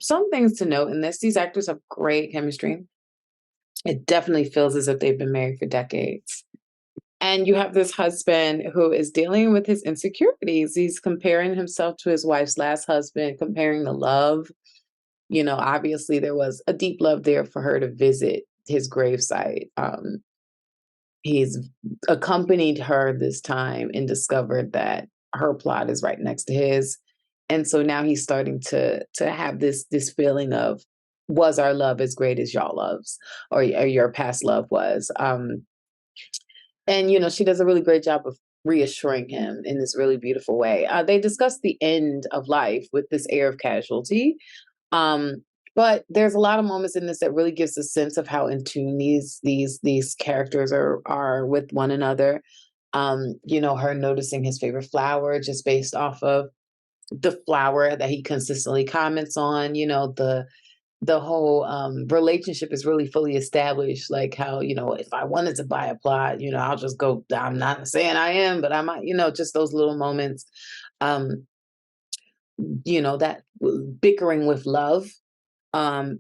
Some things to note in this: these actors have great chemistry. It definitely feels as if they've been married for decades. And you have this husband who is dealing with his insecurities. He's comparing himself to his wife's last husband, comparing the love. Obviously, there was a deep love there for her to visit his gravesite. He's accompanied her this time and discovered that her plot is right next to his. And so now he's starting to have this feeling of, was our love as great as y'all loves, or your past love was? And she does a really great job of reassuring him in this really beautiful way. They discuss the end of life with this air of casualty. Um, but there's a lot of moments in this that really gives a sense of how in tune these characters are with one another. Her noticing his favorite flower just based off of the flower that he consistently comments on. The whole relationship is really fully established. Like how, if I wanted to buy a plot, I'll just go. I'm not saying I am, but I might, just those little moments. Um, that bickering with love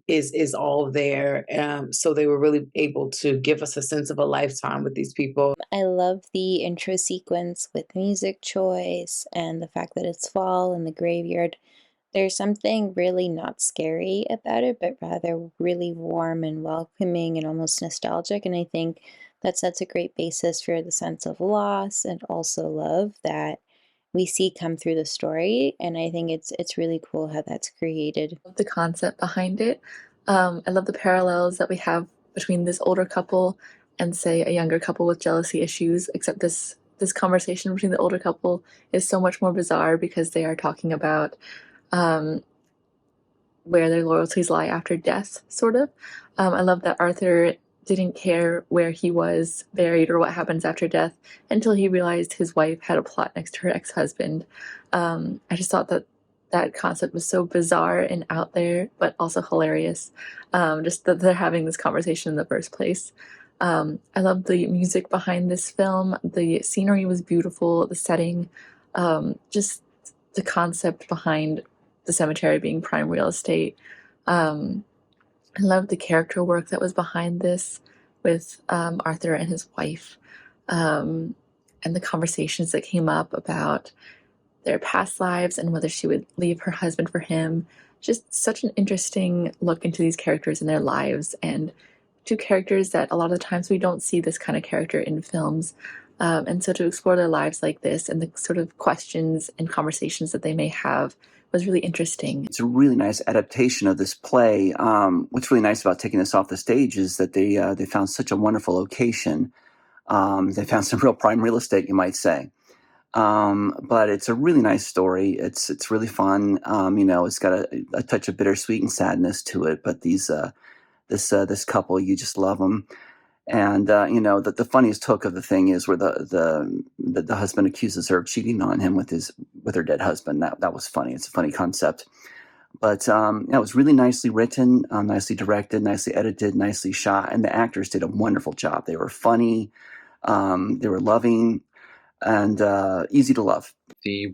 is all there. So they were really able to give us a sense of a lifetime with these people. I love the intro sequence with music choice and the fact that it's fall in the graveyard. There's something really not scary about it, but rather really warm and welcoming and almost nostalgic. And I think that sets a great basis for the sense of loss and also love that we see come through the story. And I think it's really cool how that's created. The concept behind it. I love the parallels that we have between this older couple and say a younger couple with jealousy issues, except this conversation between the older couple is so much more bizarre because they are talking about um, where their loyalties lie after death, sort of. I love that Arthur didn't care where he was buried or what happens after death until he realized his wife had a plot next to her ex-husband. I just thought that concept was so bizarre and out there, but also hilarious. Just that they're having this conversation in the first place. I love the music behind this film. The scenery was beautiful, the setting, just the concept behind the cemetery being prime real estate. Um, I love the character work that was behind this with Arthur and his wife, um, and the conversations that came up about their past lives and whether she would leave her husband for him. Just such an interesting look into these characters and their lives, and two characters that a lot of times we don't see this kind of character in films. And so to explore their lives like this and the sort of questions and conversations that they may have was really interesting. It's a really nice adaptation of this play. What's really nice about taking this off the stage is that they found such a wonderful location. They found some real prime real estate, you might say. But it's a really nice story. It's really fun. It's got a touch of bittersweet and sadness to it. But this couple, you just love them. And the funniest hook of the thing is where the husband accuses her of cheating on him with her dead husband. That was funny. It's a funny concept. But it was really nicely written, nicely directed, nicely edited, nicely shot, and the actors did a wonderful job. They were funny, they were loving, and easy to love. The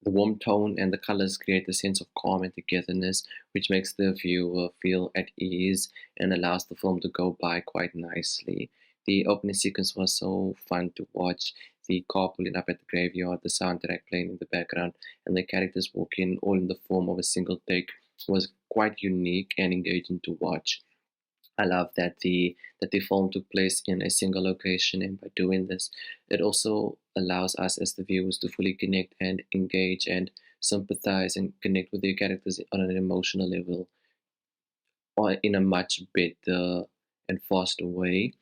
warm tone and the colors create a sense of calm and togetherness, which makes the viewer feel at ease and allows the film to go by quite nicely. The opening sequence was so fun to watch. The car pulling up at the graveyard, the soundtrack playing in the background, and the characters walking all in the form of a single take was quite unique and engaging to watch. I love that the film took place in a single location, and by doing this, it also allows us as the viewers to fully connect and engage and sympathize and connect with the characters on an emotional level, or in a much better and faster way.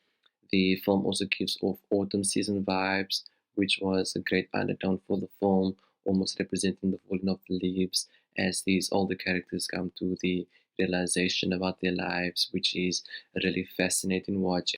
The film also gives off autumn season vibes, which was a great undertone for the film, almost representing the falling of the leaves as these older characters come to the realization about their lives, which is a really fascinating watch.